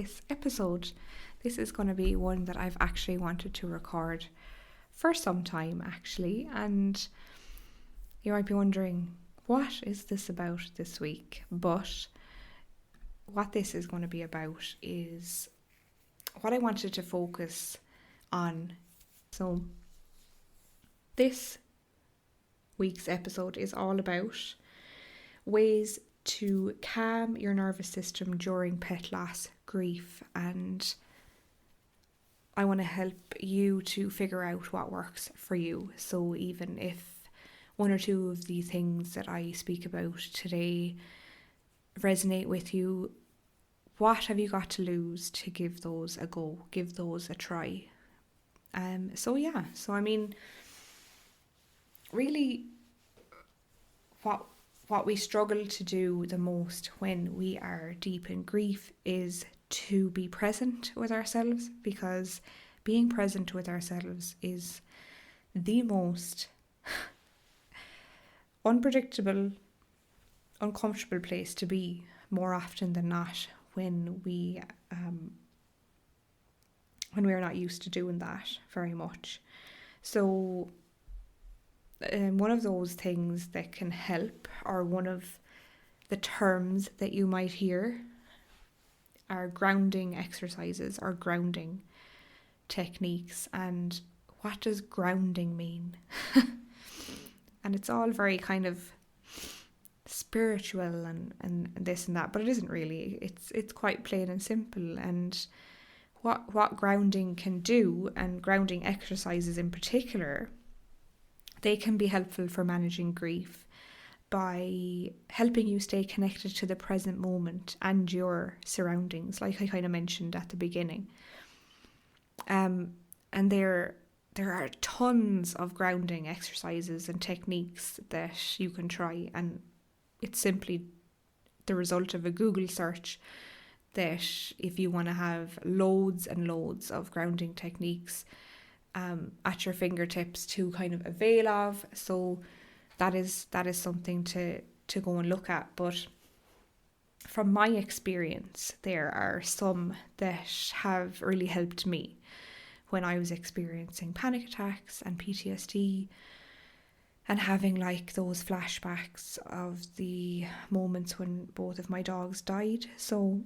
this episode. This is going to be one that I've actually wanted to record for some time, actually. And you might be wondering, what is this about this week? But what this is going to be about is what I wanted to focus on. So this week's episode is all about ways to calm your nervous system during pet loss, grief, and I want to help you to figure out what works for you. So even if one or two of the things that I speak about today resonate with you, what have you got to lose to give those a go, give those a try? So I mean, really what we struggle to do the most when we are deep in grief is to be present with ourselves, because being present with ourselves is the most unpredictable, uncomfortable place to be more often than not when we're not used to doing that very much. So one of those things that can help, or one of the terms that you might hear, are grounding exercises or grounding techniques. And what does grounding mean? And it's all very kind of spiritual and this and that, but it isn't really. It's quite plain and simple. And what grounding can do, and grounding exercises in particular, they can be helpful for managing grief by helping you stay connected to the present moment and your surroundings, like I kind of mentioned at the beginning. And there are tons of grounding exercises and techniques that you can try, and it's simply the result of a Google search that if you want to have loads and loads of grounding techniques at your fingertips to kind of avail of. So that is something to go and look at. But from my experience, there are some that have really helped me when I was experiencing panic attacks and PTSD and having like those flashbacks of the moments when both of my dogs died. So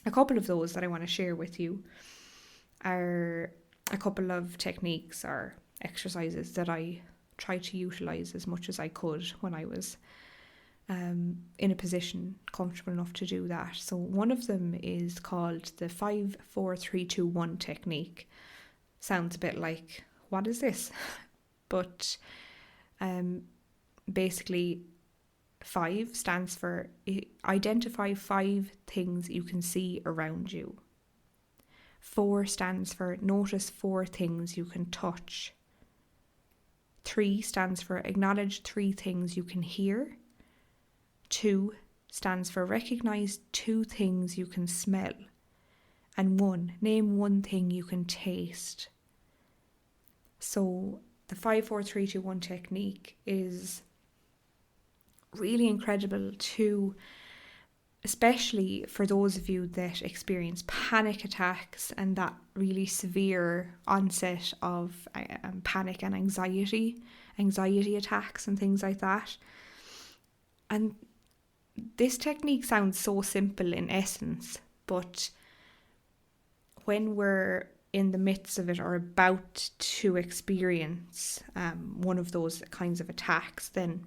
a couple of those that I want to share with you are a couple of techniques or exercises that I tried to utilise as much as I could when I was in a position comfortable enough to do that. So one of them is called the 5, 4, 3, 2, 1 technique. Sounds a bit like, what is this? But basically 5 stands for identify 5 things you can see around you. 4 stands for notice 4 things you can touch. 3 stands for acknowledge 3 things you can hear. 2 stands for recognize 2 things you can smell. And 1, name 1 thing you can taste. So the 5, 4, 3, 2, 1 technique is really incredible to, especially for those of you that experience panic attacks and that really severe onset of panic and anxiety attacks and things like that. And this technique sounds so simple in essence, but when we're in the midst of it or about to experience one of those kinds of attacks, then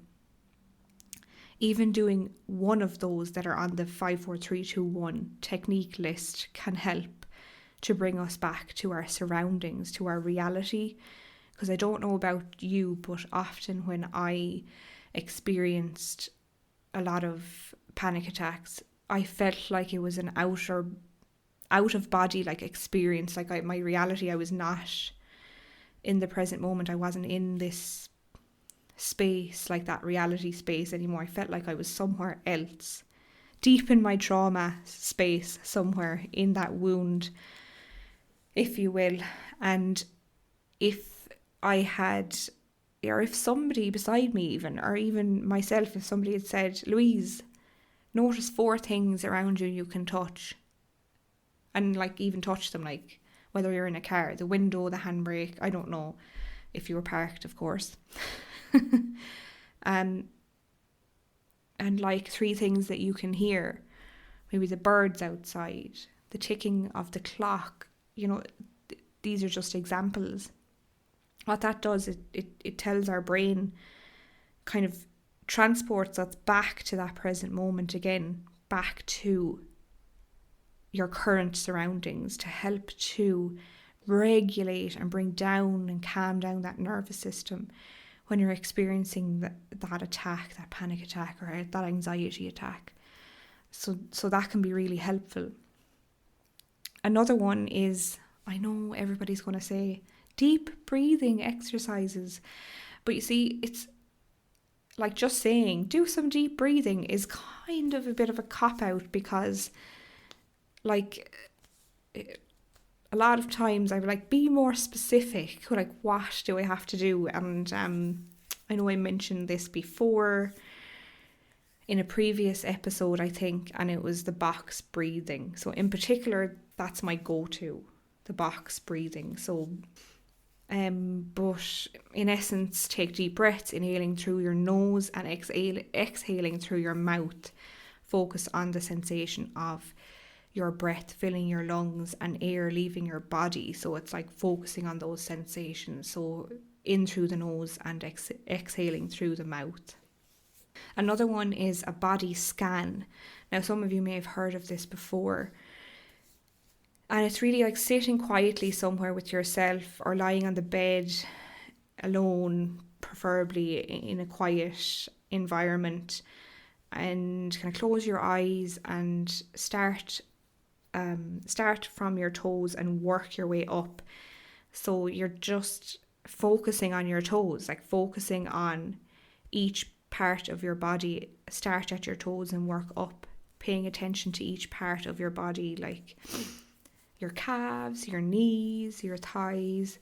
even doing one of those that are on the 5, 4, 3, 2, 1 technique list can help to bring us back to our surroundings, to our reality. Because I don't know about you, but often when I experienced a lot of panic attacks, I felt like it was an out of body like experience. Like my reality, I was not in the present moment. I wasn't in this space, like that reality space anymore. I felt like I was somewhere else, deep in my trauma space, somewhere in that wound, if you will. And if I had, or if somebody beside me even, or even myself, if somebody had said, Louise, notice 4 things around you you can touch, and like even touch them, like whether you're in a car, the window, the handbrake, I don't know if you were parked, of course. And like 3 things that you can hear, maybe the birds outside, the ticking of the clock, these are just examples. What that does, it tells our brain, kind of transports us back to that present moment again, back to your current surroundings, to help to regulate and bring down and calm down that nervous system when you're experiencing that attack, that panic attack, or that anxiety attack. So that can be really helpful. Another one is, I know everybody's going to say, deep breathing exercises. But you see, it's like just saying, do some deep breathing is kind of a bit of a cop-out, because like a lot of times I'm like, be more specific. Like, what do I have to do? And I know I mentioned this before in a previous episode, I think, and it was the box breathing. So in particular, that's my go-to, the box breathing. So but in essence, take deep breaths, inhaling through your nose and exhaling through your mouth. Focus on the sensation of your breath filling your lungs and air leaving your body. So it's like focusing on those sensations. So in through the nose and exhaling through the mouth. Another one is a body scan. Now, some of you may have heard of this before. And it's really like sitting quietly somewhere with yourself, or lying on the bed alone, preferably in a quiet environment, and kind of close your eyes and start from your toes and work your way up. So you're just focusing on your toes, like focusing on each part of your body. Start at your toes and work up, paying attention to each part of your body, like your calves, your knees, your thighs,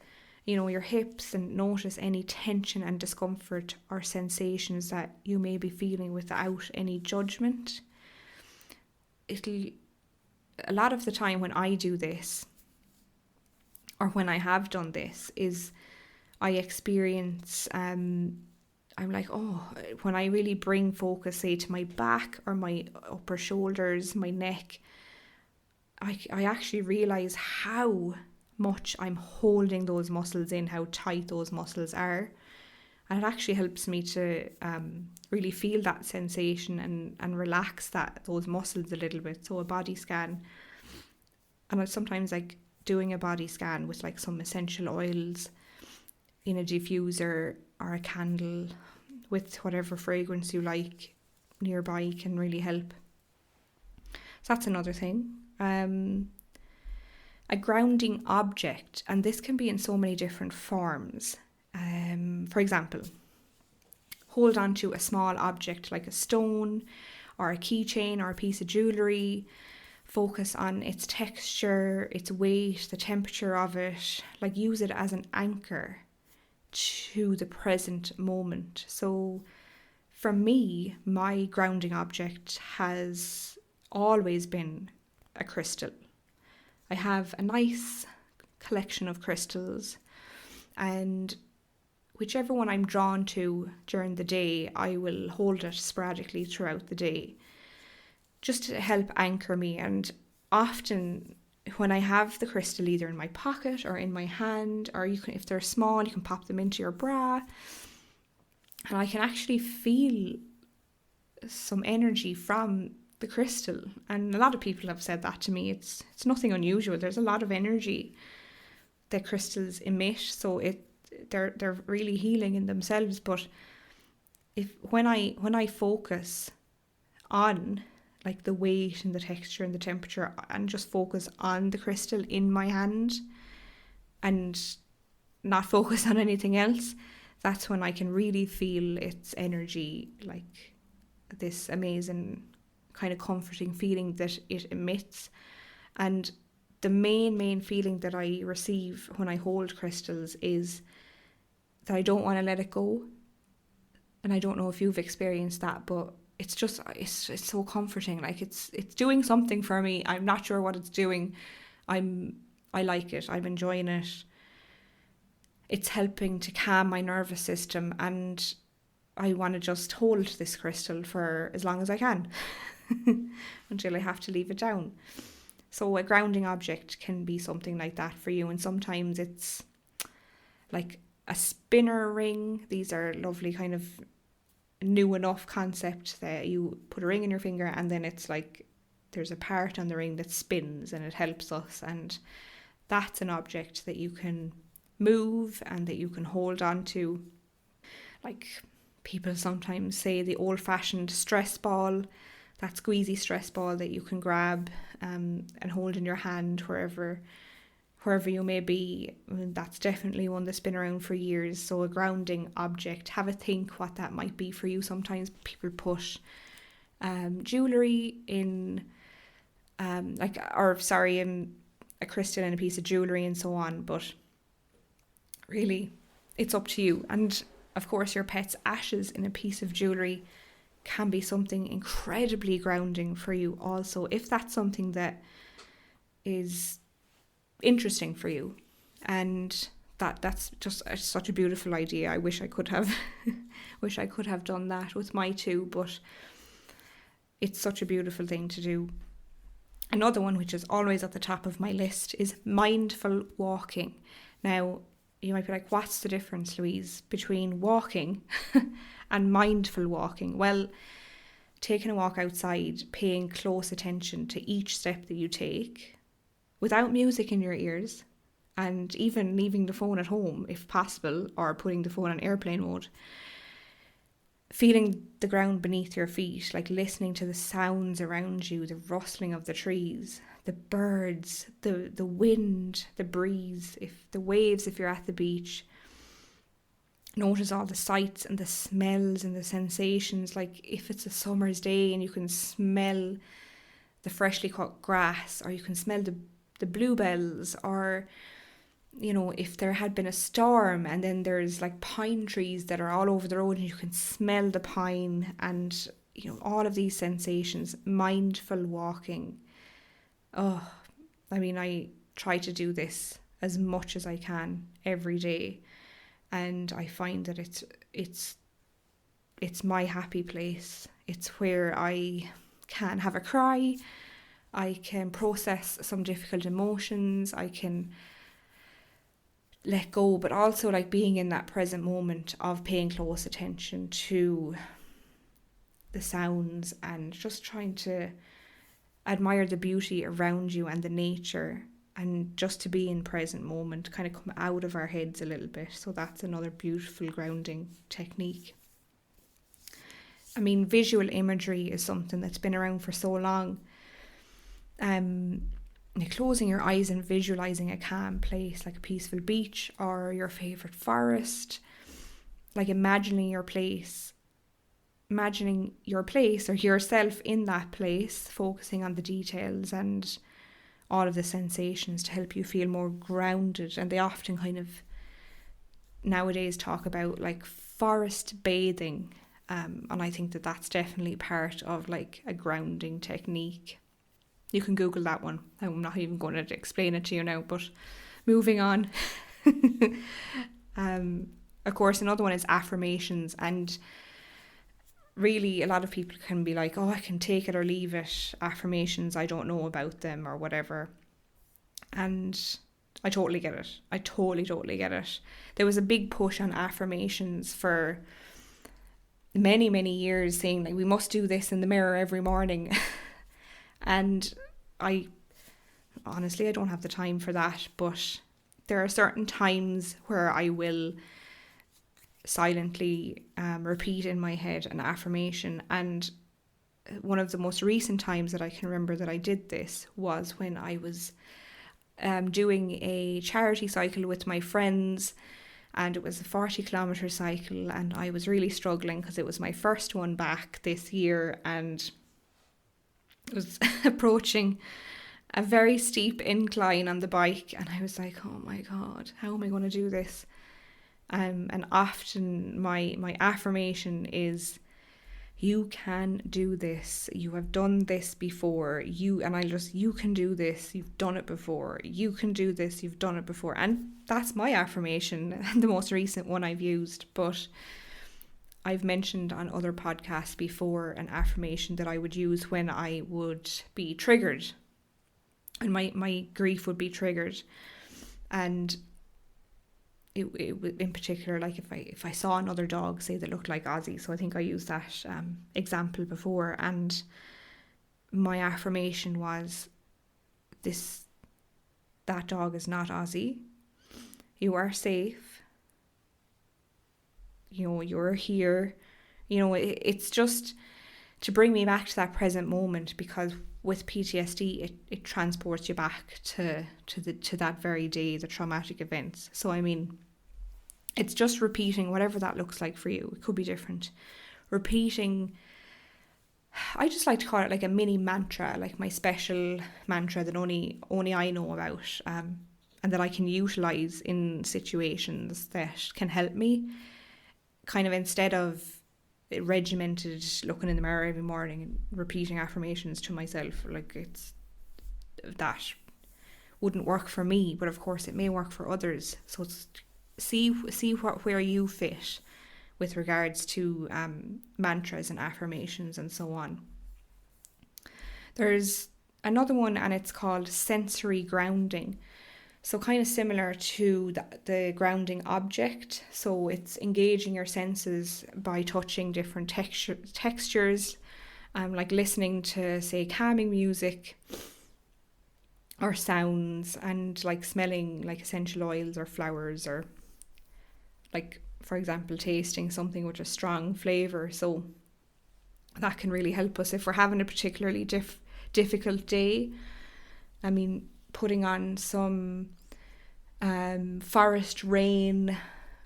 your hips, and notice any tension and discomfort or sensations that you may be feeling without any judgment. A lot of the time when I do this, or when I have done this, is I experience, I'm like, when I really bring focus, say, to my back or my upper shoulders, my neck, I actually realise how much I'm holding those muscles in, how tight those muscles are. And it actually helps me to really feel that sensation and relax those muscles a little bit. So a body scan. And I sometimes like doing a body scan with like some essential oils in a diffuser or a candle with whatever fragrance you like nearby can really help. So that's another thing. A grounding object, and this can be in so many different forms. For example, hold on to a small object like a stone or a keychain or a piece of jewellery. Focus on its texture, its weight, the temperature of it. Like, use it as an anchor to the present moment. So for me, my grounding object has always been a crystal. I have a nice collection of crystals, and whichever one I'm drawn to during the day, I will hold it sporadically throughout the day, just to help anchor me. And often when I have the crystal either in my pocket or in my hand, or if they're small, you can pop them into your bra, and I can actually feel some energy from the crystal. And a lot of people have said that to me. It's nothing unusual. There's a lot of energy that crystals emit, so they're really healing in themselves. But when I focus on like the weight and the texture and the temperature, and just focus on the crystal in my hand and not focus on anything else, that's when I can really feel its energy, like this amazing kind of comforting feeling that it emits. And the main feeling that I receive when I hold crystals is that I don't want to let it go. And I don't know if you've experienced that, but it's so comforting. Like it's doing something for me. I'm not sure what it's doing, I like it. I'm enjoying it. It's helping to calm my nervous system, and I want to just hold this crystal for as long as I can until I have to leave it down. So a grounding object can be something like that for you, and sometimes it's like a spinner ring. These are lovely, kind of new enough concept that you put a ring in your finger and then it's like there's a part on the ring that spins and it helps us, and that's an object that you can move and that you can hold on to. Like people sometimes say the old-fashioned stress ball, that squeezy stress ball that you can grab and hold in your hand wherever you may be. That's definitely one that's been around for years. So a grounding object, have a think what that might be for you. Sometimes people put jewellery in in a crystal and a piece of jewellery and so on, but really it's up to you. And of course your pet's ashes in a piece of jewellery can be something incredibly grounding for you also, if that's something that is interesting for you. And that's just such a beautiful idea. I wish I could have done that with my two, but it's such a beautiful thing to do. Another one, which is always at the top of my list, is mindful walking. Now, you might be like, what's the difference, Louise, between walking and mindful walking? Well, taking a walk outside, paying close attention to each step that you take, without music in your ears, and even leaving the phone at home if possible, or putting the phone on airplane mode. Feeling the ground beneath your feet, like listening to the sounds around you, the rustling of the trees, the birds, the wind, the breeze, if the waves, if you're at the beach. Notice all the sights and the smells and the sensations, like if it's a summer's day and you can smell the freshly cut grass, or you can smell the bluebells, or you know, if there had been a storm and then there's like pine trees that are all over the road and you can smell the pine, and you know, all of these sensations. Mindful walking. Oh, I mean, I try to do this as much as I can every day, and I find that it's my happy place. It's where I can have a cry, I can process some difficult emotions, I can let go, but also like being in that present moment of paying close attention to the sounds and just trying to admire the beauty around you and the nature, and just to be in present moment, kind of come out of our heads a little bit. So that's another beautiful grounding technique. I mean, visual imagery is something that's been around for so long. Closing your eyes and visualizing a calm place, like a peaceful beach or your favorite forest, like imagining your place or yourself in that place, focusing on the details and all of the sensations to help you feel more grounded. And they often kind of nowadays talk about like forest bathing, and I think that that's definitely part of like a grounding technique. You can Google that one. I'm not even going to explain it to you now, but moving on. Of course, another one is affirmations. And really, a lot of people can be like, oh, I can take it or leave it. Affirmations, I don't know about them or whatever. And I totally get it. I totally get it. There was a big push on affirmations for many, many years, saying like, we must do this in the mirror every morning. And I don't have the time for that, but there are certain times where I will silently repeat in my head an affirmation. And one of the most recent times that I can remember that I did this was when I was doing a charity cycle with my friends, and it was a 40-kilometre cycle, and I was really struggling because it was my first one back this year, and was approaching a very steep incline on the bike, and I was like, oh my God, how am I going to do this? And often my affirmation is, You can do this. You have done this before. You can do this. You've done it before. You can do this. You've done it before. And that's my affirmation, the most recent one I've used. But I've mentioned on other podcasts before an affirmation that I would use when I would be triggered and my grief would be triggered. And it in particular, like if I saw another dog, say, that looked like Ozzy, so I think I used that example before, and my affirmation was, that dog is not Ozzy. You are safe. You're here. It's just to bring me back to that present moment, because with PTSD, it transports you back to that very day, the traumatic events. So, I mean, it's just repeating whatever that looks like for you. It could be different. Repeating, I just like to call it like a mini mantra, like my special mantra that only I know about, and that I can utilize in situations that can help me. Kind of, instead of regimented looking in the mirror every morning and repeating affirmations to myself, like that wouldn't work for me, but of course it may work for others. So it's see where you fit with regards to mantras and affirmations and so on. There's another one, and it's called sensory grounding. So kind of similar to the grounding object. So it's engaging your senses by touching different textures, like listening to, say, calming music or sounds, and like smelling like essential oils or flowers, or like, for example, tasting something with a strong flavour. So that can really help us if we're having a particularly difficult day. I mean, putting on some forest rain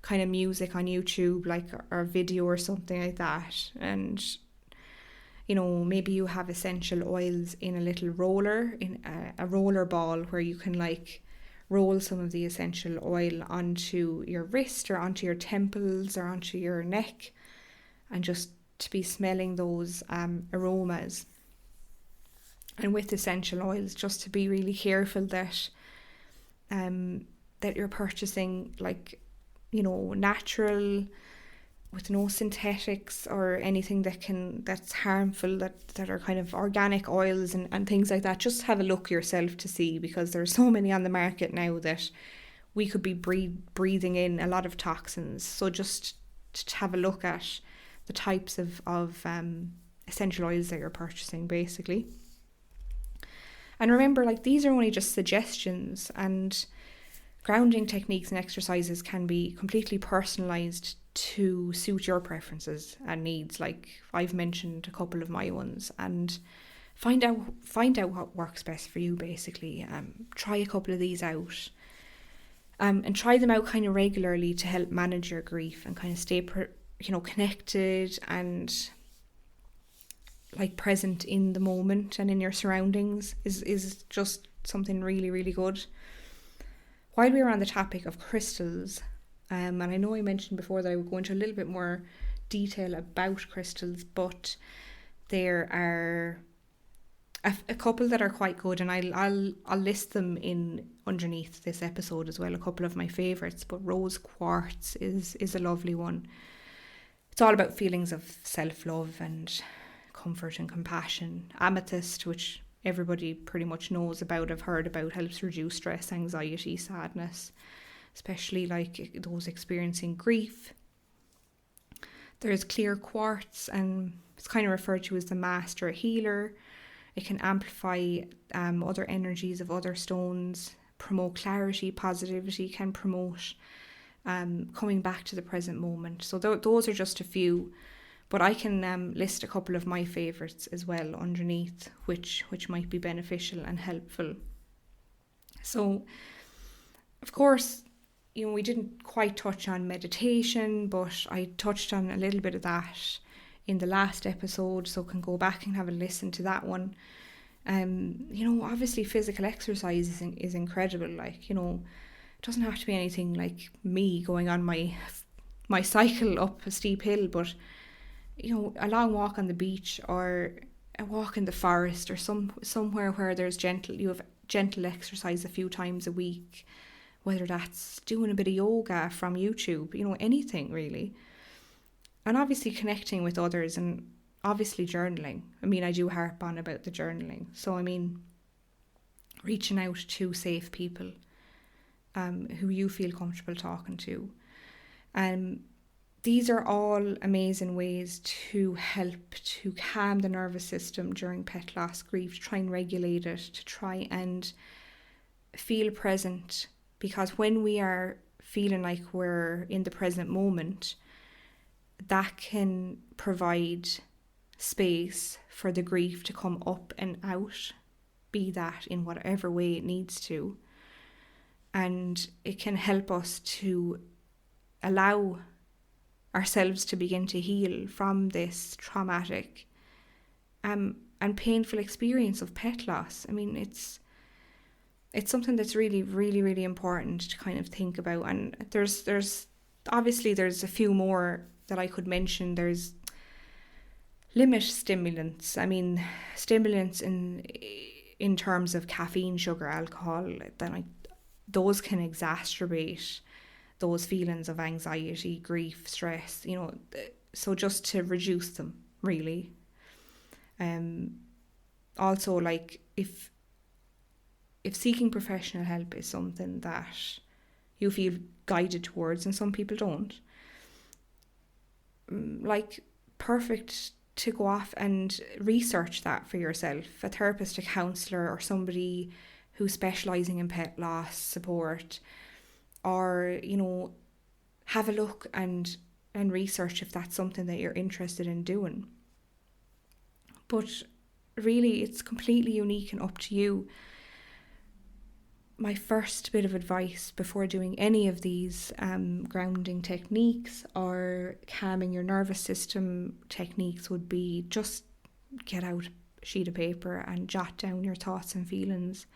kind of music on YouTube, like, or video or something like that, and maybe you have essential oils in a little roller, in a roller ball, where you can like roll some of the essential oil onto your wrist or onto your temples or onto your neck, and just to be smelling those aromas. And with essential oils, just to be really careful that that you're purchasing, like, natural, with no synthetics or anything that's harmful, that are kind of organic oils and things like that. Just have a look yourself to see, because there's so many on the market now that we could be breathing in a lot of toxins. So just to have a look at the types of essential oils that you're purchasing, basically. And remember, like, these are only just suggestions, and grounding techniques and exercises can be completely personalized to suit your preferences and needs. Like, I've mentioned a couple of my ones, and find out what works best for you, basically. Try a couple of these out, and try them out kind of regularly to help manage your grief and kind of stay connected and like present in the moment and in your surroundings is just something really, really good. While we were on the topic of crystals, and I know I mentioned before that I would go into a little bit more detail about crystals, but there are a couple that are quite good, and I'll list them in underneath this episode as well, a couple of my favourites. But rose quartz is a lovely one. It's all about feelings of self-love and comfort and compassion. Amethyst, which everybody pretty much knows about, I've heard about, helps reduce stress, anxiety, sadness, especially like those experiencing grief. There's clear quartz, and it's kind of referred to as the master healer. It can amplify other energies of other stones, promote clarity, positivity, can promote coming back to the present moment. So those are just a few. But I can list a couple of my favourites as well underneath, which might be beneficial and helpful. So, of course, we didn't quite touch on meditation, but I touched on a little bit of that in the last episode, so can go back and have a listen to that one. Obviously physical exercise is incredible. Like, it doesn't have to be anything like me going on my cycle up a steep hill, but a long walk on the beach or a walk in the forest or somewhere where you have gentle exercise a few times a week, whether that's doing a bit of yoga from YouTube, anything really. And obviously connecting with others, and obviously journaling. I mean, I do harp on about the journaling. So, I mean, reaching out to safe people who you feel comfortable talking to. These are all amazing ways to help to calm the nervous system during pet loss grief, to try and regulate it, to try and feel present. Because when we are feeling like we're in the present moment, that can provide space for the grief to come up and out, be that in whatever way it needs to. And it can help us to allow ourselves to begin to heal from this traumatic and painful experience of pet loss. I mean, it's something that's really, really, really important to kind of think about. And there's a few more that I could mention. There's limit stimulants. I mean, stimulants in terms of caffeine, sugar, alcohol, those can exacerbate those feelings of anxiety, grief, stress, so just to reduce them, really. Also, like, if seeking professional help is something that you feel guided towards, and some people don't, like, perfect to go off and research that for yourself. A therapist, a counsellor, or somebody who's specialising in pet loss support, or have a look and research if that's something that you're interested in doing. But really, it's completely unique and up to you. My first bit of advice before doing any of these grounding techniques or calming your nervous system techniques would be just get out a sheet of paper and jot down your thoughts and feelings.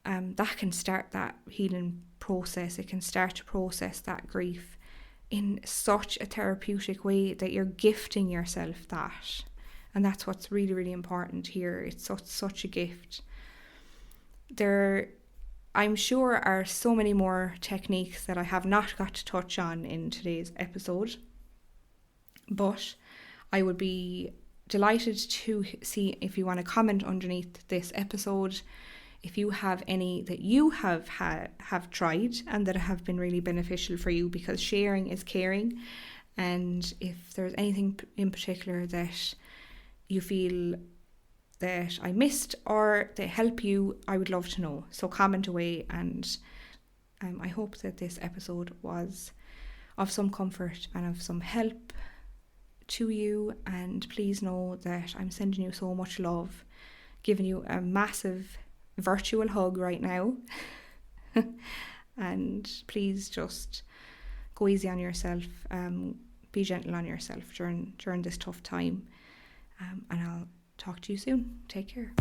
That can start that healing process. It can start to process that grief in such a therapeutic way that you're gifting yourself that. And that's what's really, really important here. It's such a gift. There, I'm sure, are so many more techniques that I have not got to touch on in today's episode. But I would be delighted to see if you want to comment underneath this episode. If you have any that you have tried and that have been really beneficial for you, because sharing is caring. And if there's anything in particular that you feel that I missed or they help you, I would love to know. So comment away, and I hope that this episode was of some comfort and of some help to you. And please know that I'm sending you so much love, giving you a massive virtual hug right now. And please just go easy on yourself, be gentle on yourself during this tough time, and I'll talk to you soon. Take care.